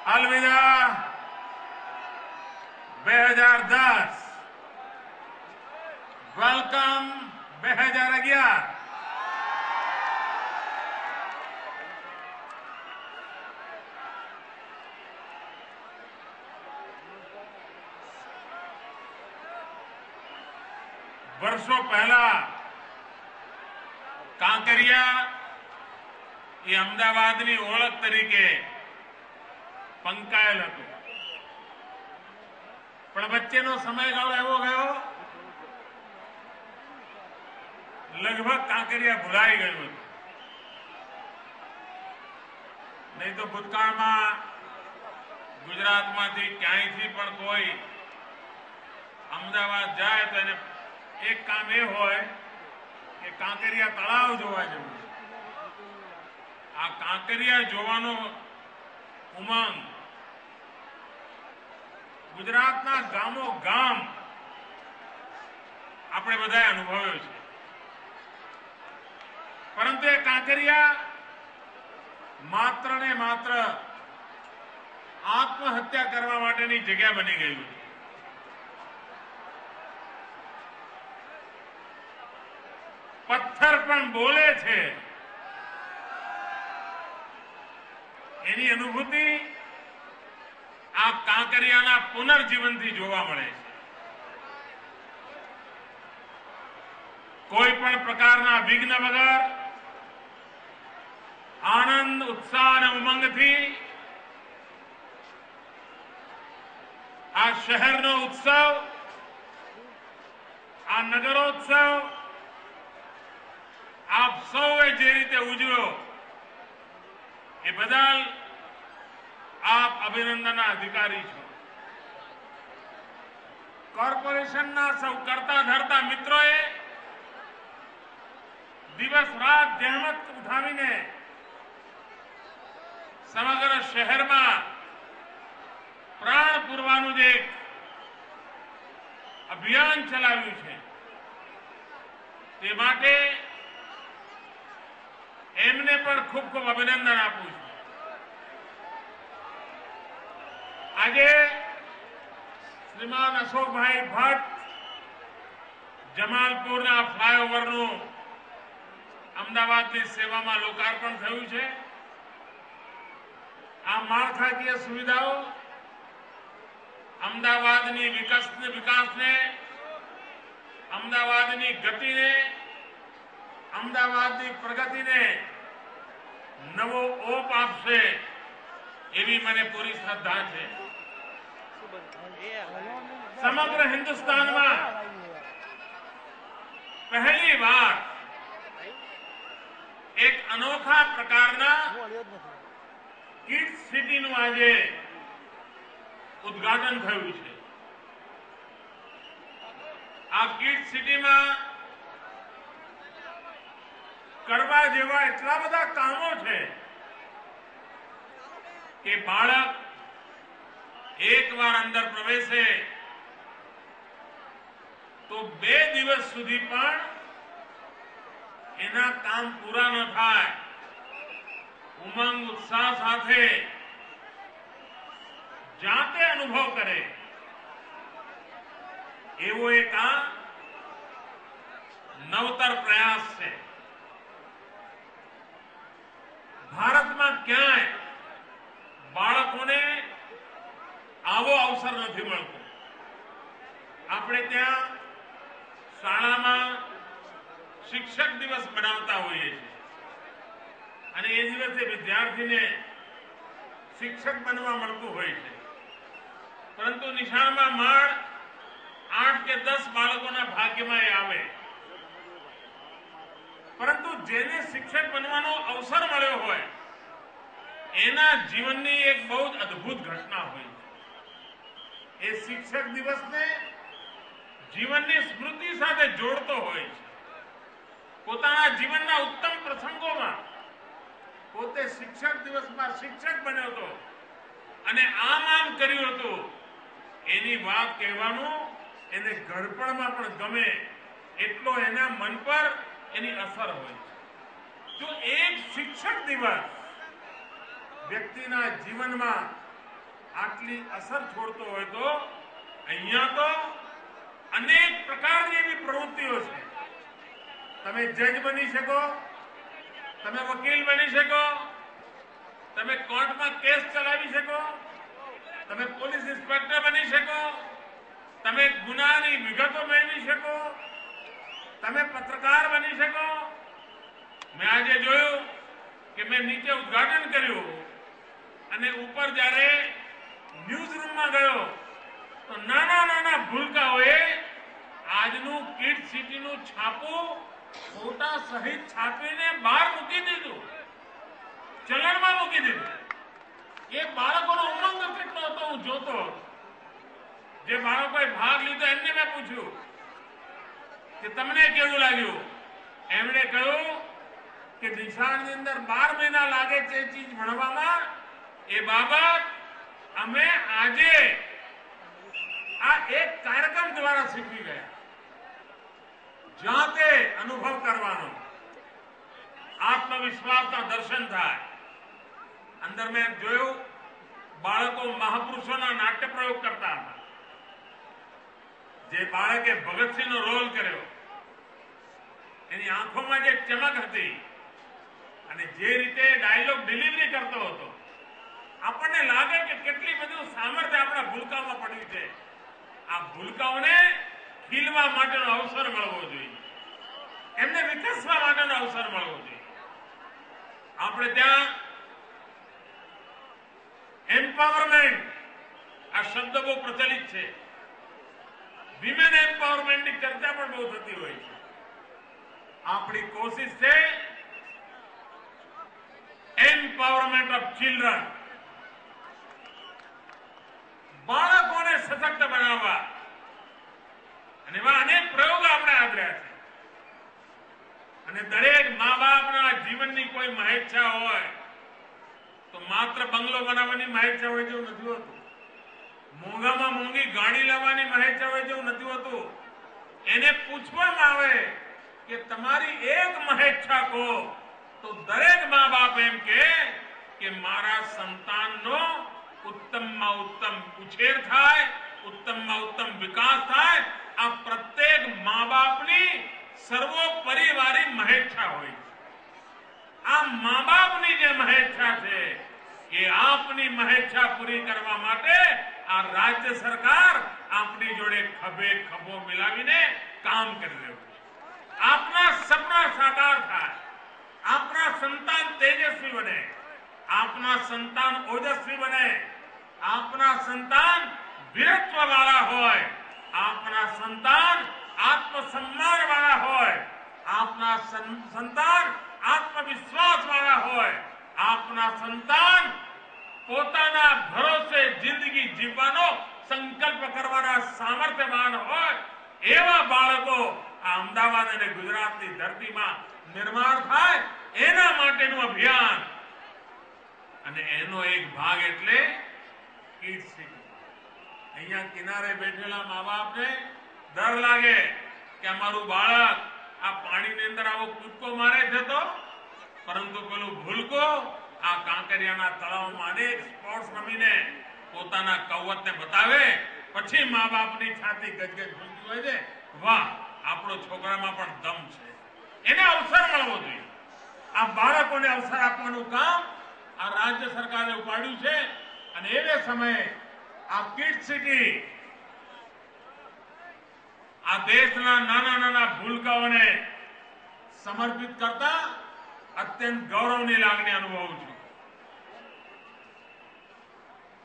અલવિદા 2010 welcome 2011 વર્ષો પહેલા કાંકરિયા એ અમદાવાદની ઓળખ તરીકે પંકાયેલ હતું, પણ વચ્ચેનો સમયગાળો એવો ગયો લગભગ કાંકરિયા ભૂલાઈ ગયું હતું. નહીં તો ભૂતકાળમાં ગુજરાતમાંથી ક્યાંયથી પણ કોઈ અમદાવાદ જાય તો એને એક કામ એ હોય કે કાંકરિયા તળાવ જોવા જવું. આ કાંકરિયા જોવાનો ઉમંગ ગુજરાતના ગામો ગામ આપણે બધાએ અનુભવ્યો છે, પરંતુ એ કાંકરિયા માત્ર ને માત્ર આત્મહત્યા કરવા માટેની જગ્યા બની ગયું છે. પથ્થર પણ બોલે છે એની અનુભૂતિ આ કાંકરિયાના પુનર્જીવનથી જોવા મળે છે. કોઈ પણ પ્રકારના વિઘ્ન વગર આનંદ, ઉત્સાહ અને ઉમંગથી આ શહેરનો ઉત્સવ, આ નગરોત્સવ આપ સૌએ જે રીતે ઉજવ્યો એ બદલ આપ અભિનંદનના અધિકારી છો. કોર્પોરેશનના સૌ કરતા ધરતા મિત્રોએ દિવસ રાત જહેમત ઉઠાવીને સમગ્ર શહેરમાં પ્રાણ પૂરવાનું જે અભિયાન ચલાવ્યું છે તે માટે એમને પણ ખૂબ ખૂબ અભિનંદન આપું છું. આજે શ્રીમાન અશોકભાઈ ભટ્ટ જમાલપુરના ફ્લાયઓવરનું અમદાવાદની સેવામાં લોકાર્પણ થયું છે. આ માળખાકીય સુવિધાઓ અમદાવાદની વિકાસને, અમદાવાદની ગતિને, અમદાવાદની પ્રગતિને નવો ઓપ આપશે એવી મને પૂરી શ્રદ્ધા છે. સમગ્ર હિન્દુસ્તાનમાં પહેલી વાર એક અનોખા પ્રકારના કિડ્સ સિટીનું આજે ઉદ્ઘાટન થયું છે. આ કિડ્સ સિટીમાં કરવા જેવા એટલા બધા કામો છે કે બાળક એકવાર અંદર પ્રવેશે તો 2 દિવસ સુધી પણ એના કામ પૂરા ન થાય. ઉમંગ, ઉત્સાહ સાથે જાતે અનુભવ કરે એવો એક આ નવતર પ્રયાસ છે. ભારતમાં ક્યાંય બાળકોને આવો અવસર નથી મળતો. આપણે ત્યાં શાળામાં શિક્ષક દિવસ મનાવતા હોઈએ છીએ અને એ દિવસે વિદ્યાર્થીને શિક્ષક બનવા મળતું હોય છે, પરંતુ નિશાળમાં માળ 8 કે 10 બાળકોના ભાગ્યમાં એ આવે. પરંતુ જેને શિક્ષક બનવાનો અવસર મળ્યો હોય એના જીવનની એક બહુ જ અદ્ભુત ઘટના હોય છે. એ શિક્ષક દિવસને જીવનની સ્મૃતિ સાથે જોડતો હોય છે. પોતાના જીવનના ઉત્તમ પ્રસંગોમાં પોતે શિક્ષક દિવસમાં શિક્ષક બન્યો હતો અને આમ કર્યું હતું એની વાત કહેવાનું એને ઘડપણમાં પણ ગમે એટલો એના મન પર એની અસર હોય છે. જો એક શિક્ષક દિવસ વ્યક્તિના જીવનમાં આટલી અસર છોડતો હોય તો અહીંયા તો અનેક પ્રકારની એવી પ્રવૃત્તિઓ છે. તમે જજ બની શકો, તમે વકીલ બની શકો, તમે કોર્ટમાં કેસ ચલાવી શકો, તમે પોલીસ ઇન્સ્પેક્ટર બની શકો, તમે ગુનાની વિગતો મેળવી શકો, તમે પત્રકાર બની શકો. મેં આજે જોયું કે મેં નીચે ઉદ્ઘાટન કર્યું અને ઉપર જ્યારે ન્યૂઝ રૂમમાં ગયો તો નાના નાના ભૂલકાઓએ આજનું કિડ સિટીનું છાપું ફોટા સહિત છાપીને બહાર મૂકી દીધું, ચલણમાં મૂકી દીધું. એ બાળકોનો ઉમંગ કેટલો હતો હું જોતો. જે બાળકોએ ભાગ લીધો એમને મેં પૂછ્યું કે તમને કેવું લાગ્યું. એમણે કહ્યું કે નિશાળની અંદર 12 મહિના લાગે છે એ ચીજ ભણવામાં, એ બાબત અમે આજે આ એક કાર્યક્રમ દ્વારા શીખી ગયા. જાતે અનુભવ કરવાનો, આત્મવિશ્વાસના દર્શન થાય. અંદર મેં જોયું બાળકો મહાપુરુષોના નાટ્ય પ્રયોગ કરતા હતા. જે બાળકે ભગતસિંહનો રોલ કર્યો એની આંખોમાં જે ચમક હતી અને જે રીતે ડાયલોગ ડિલિવરી કરતો હતો, આપણને લાગે કે કેટલી બધું સામર્થ્ય આપણા ભૂલકાઓમાં પડ્યું છે. આ ભૂલકાઓને ખીલવા માટેનો અવસર મળવો જોઈએ, એમને વિકસવા માટેનો અવસર મળવો જોઈએ. આપણે ત્યાં એમ્પાવરમેન્ટ આ શબ્દ બહુ પ્રચલિત છે. વિમેન એમ્પાવરમેન્ટની ચર્ચા પણ બહુ થતી હોય છે. આપણી કોશિશ છે એમ્પાવરમેન્ટ ઓફ ચિલ્ડ્રન, બાળકોને સશક્ત બનાવવા. અને એવા અનેક પ્રયોગો આપણે આદર્યા છે. અને દરેક મા બાપના જીવનની કોઈ મહેચ્છા હોય તો માત્ર બંગલો બનાવવાની મહેચ્છા હોય જેવું નથી હોતું. મોંઘામાં મોંઘી ગાડી લાવવાની મહેચ્છા હોય જેવું નથી હોતું. એને પૂછવામાં આવે કે તમારી એક મહેચ્છા કહો તો દરેક મા બાપ એમ કે મારા સંતાનનો ઉત્તમમાં ઉત્તમ ઉછેર થાય, ઉત્તમમાં ઉત્તમ વિકાસ થાય. આ પ્રત્યેક મા બાપની સર્વોપરિવારી મહેચ્છા હોય છે. આ મા બાપની જે મહેચ્છા છે એ આપની મહેચ્છા પૂરી કરવા માટે આ રાજ્ય સરકાર આપની જોડે ખભે ખભો મિલાવીને કામ કરી રહ્યું છે. આપના સપના સાકાર થાય, આપના સંતાન તેજસ્વી બને, આપના સંતાન ઓજસ્વી બને, આપના સંતાન વીરત્વ વાળા હોય, આપના સંતાન આત્મસન્માન વાળા હોય, આપના સંતાન આત્મવિશ્વાસ વાળા હોય, આપના સંતાન પોતાના ભરોસે જિંદગી જીવવાનો સંકલ્પ કરવાના સામર્થ્યવાન હોય. એવા બાળકો આ અમદાવાદ અને ગુજરાતની ધરતીમાં નિર્માણ થાય, એના માટેનું અભિયાન. અને એનો એક ભાગ એટલે કિડ સિટી. અહીંયા કિનારે બેઠેલા મા બાપને ડર લાગે કે અમારું બાળક આ પાણીની અંદર આવો કૂદકો મારે છે તો, પરંતુ પેલું ભૂલકો આ કાંકરિયાના તળાવમાં અનેક સ્પોર્ટ્સ રમીને પોતાના કૌવતને બતાવે, પછી મા બાપની છાતી ગજગજ ભૂલતી હોય છે. વાહ, આપણો છોકરામાં પણ દમ છે. એને અવસર મળવો જોઈએ. આ બાળકોને અવસર આપવાનું કામ આ રાજ્ય સરકારે ઉપાડ્યું છે. અને એ સમયે આ કિડ સિટી આ દેશના નાના નાના ભૂલકાઓને સમર્પિત કરતા અત્યંત ગૌરવની લાગણી અનુભવું છું.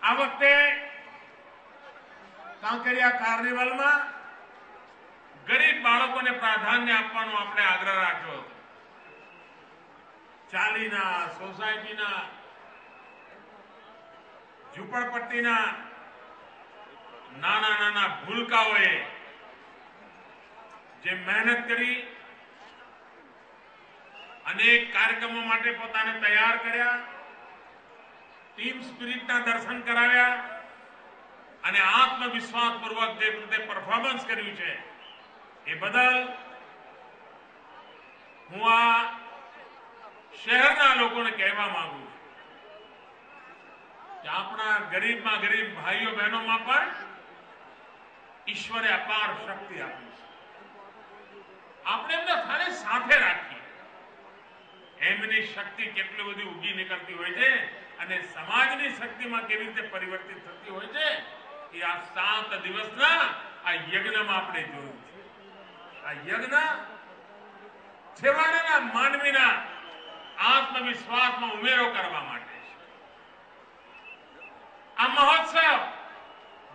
આ વખતે કાંકરિયા કાર્નિવલમાં ગરીબ બાળકોને પ્રાધાન્ય આપવાનો આપણે આગ્રહ રાખ્યો હતો. ચાલીના, સોસાયટીના, ઝૂંપડપટ્ટીના નાના નાના ભૂલકાઓએ જે મહેનત કરી, અનેક કાર્યક્રમો માટે પોતાને તૈયાર કર્યા, ટીમ સ્પિરિટના દર્શન કરાવ્યા અને આત્મવિશ્વાસપૂર્વક જે રીતે પરફોર્મન્સ કર્યું છે એ બદલ હું આ શહેરના લોકોને કહેવા માંગુ છું કે આપણા ગરીબમાં ગરીબ ભાઈઓ બહેનોમાં પણ ઈશ્વરે અપાર શક્તિ આપી છે. આપણે એમને ખાલી સાથે રાખીએ, એમની શક્તિ કેટલી બધી ઉગી નીકળતી હોય છે અને સમાજની શક્તિમાં કેવી રીતે પરિવર્તિત થતી હોય છે એ આ 7 દિવસના આ યજ્ઞમાં આપણે જોયું છે. આ યજ્ઞ છેવાડાના માનવીના આત્મવિશ્વાસમાં ઉમેરો કરવા માટે છે. આ મહોત્સવ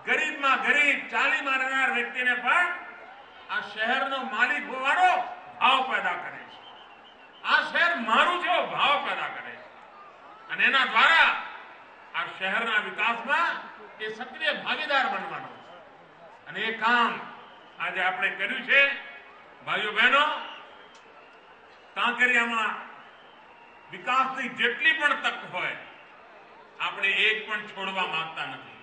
ગરીબમાં ગરીબ ચાલી મારનાર વ્યક્તિને પણ આ શહેરનો માલિક હોવાનો ભાવ પેદા કરે છે. આ શહેર મારું છે એવો ભાવ પેદા કરે છે અને એના દ્વારા આ શહેરના વિકાસમાં એ સક્રિય ભાગીદાર બનવાનો છે. અને એ કામ આજે આપણે કર્યું છે. ભાઈઓ બહેનો, કાંકરિયામાં વિકાસની જેટલી પણ તક હોય આપણે એક પણ છોડવા માંગતા નથી.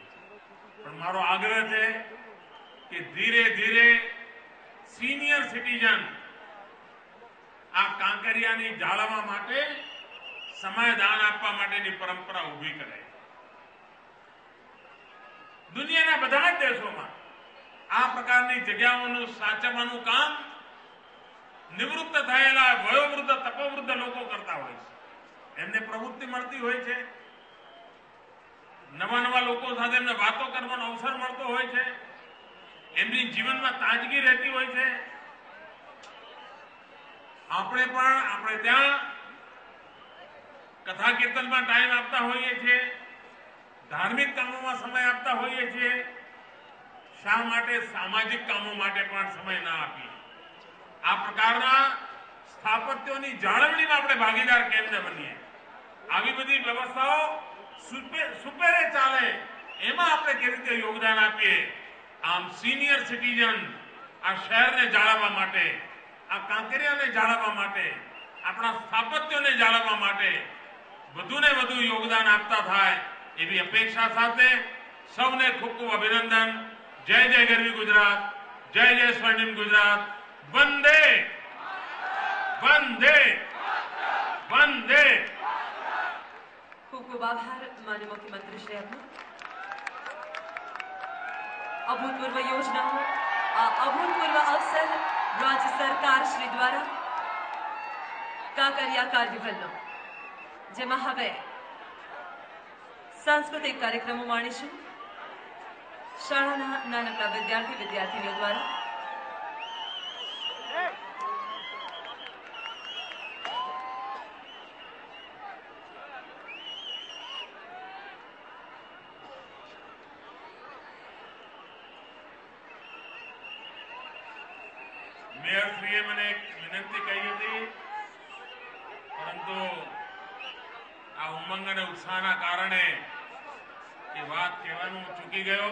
પણ મારો આગ્રહ છે કે ધીરે ધીરે સિનિયર સિટીઝન આ કાંકરિયાની જાળવવા માટે સમયદાન આપવા માટેની પરંપરા ઉભી કરે. દુનિયાના બધા જ દેશોમાં આ પ્રકારની જગ્યાઓનું સાચવવાનું કામ નિવૃત્ત થયેલા વયોવૃદ્ધ તપોવૃદ્ધ લોકો કરતા હોય છે. એમને પ્રવૃત્તિ મળતી હોય છે, નવા નવા લોકો સાથે એમને વાતો કરવાનો અવસર મળતો હોય છે, એમની જીવનમાં તાજગી રહેતી હોય છે. આપણે પણ આપણે ત્યાં કથા કીર્તનમાં ટાઈમ આપતા હોઈએ છીએ, ધાર્મિક કામોમાં સમય આપતા હોઈએ છીએ. શા માટે સામાજિક કામો માટે પણ સમય ના આપીએ? આ પ્રકારના સ્થાપત્યોની જાળવણીમાં આપણે ભાગીદાર કેમ ન બનીએ? આવી બધી વ્યવસ્થાઓ સુપેરે ચાલે એમાં આપણે કેવી રીતે યોગદાન આપીએ? આમ સિનિયર સિટીઝન આ શહેરને જાળવવા માટે, આ કાંકરિયાને જાળવવા માટે, આપણા સ્થાપત્યોને જાળવવા માટે વધુને વધુ યોગદાન આપતા થાય એવી અપેક્ષા સાથે સૌને ખૂબ ખૂબ અભિનંદન. જય જય ગરવી ગુજરાત, જય જય સ્વર્ણિમ ગુજરાત. વંદે વંદે વંદે. ખૂબ ખૂબ આભાર માનનીય મુખ્યમંત્રી શ્રી આપનો. અભૂતપૂર્વ યોજનાઓ, આ અભૂતપૂર્વ અવસર રાજ્ય સરકાર શ્રી દ્વારા કાંકરિયા કાર્નિવલનો, જેમાં હવે સાંસ્કૃતિક કાર્યક્રમો માણીશું શાળાના નાનકડા વિદ્યાર્થીનીઓ દ્વારા. મેયરશ્રીએ મને એક વિનંતી કહી હતી, પરંતુ આ ઉમંગ અને ઉત્સાહના કારણે એ વાત કહેવાનું ચૂકી ગયો.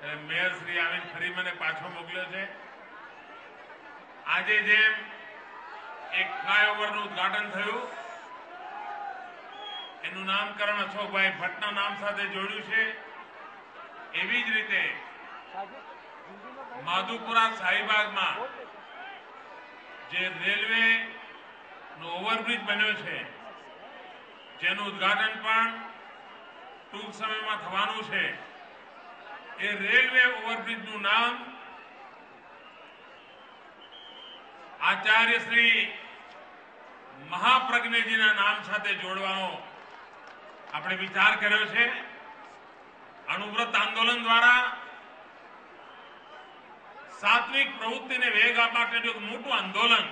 એટલે મેયરશ્રી આવીને ફરી મને પાછો મોકલ્યો છે. આજે જેમ એક ફ્લાયઓવરનું ઉદઘાટન થયું, એનું નામકરણ અશોકભાઈ ભટ્ટના નામ સાથે જોડ્યું છે. એવી જ રીતે માધુપુરા શાહીબાગમાં જે રેલવે નો ઓવરબ્રિજ બન્યો છે, જેનું ઉદઘાટન પણ ટૂંક સમયમાં થવાનું છે, એ રેલવે ઓવરબ્રિજનું નામ આચાર્ય શ્રી મહાપ્રજ્ઞજીના નામ સાથે જોડવાનો આપણે વિચાર કર્યો છે. અણુવ્રત આંદોલન દ્વારા સાત્વિક પ્રવૃત્તિને વેગ આપવા માટેનું એક મોટું આંદોલન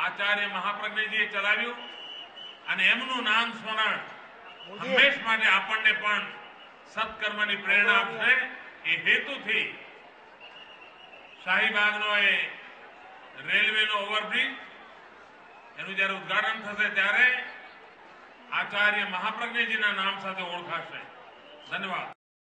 આચાર્ય મહાપ્રજ્ઞજીએ ચલાવ્યું અને એમનું નામ સ્મરણ હંમેશ માટે આપણને પણ સત્કર્મની પ્રેરણા આપશે. એ હેતુથી શાહીબાગનો એ રેલવેનો ઓવરબ્રિજ એનું જયારે ઉદઘાટન થશે ત્યારે આચાર્ય મહાપ્રજ્ઞજીના નામ સાથે ઓળખાશે. ધન્યવાદ.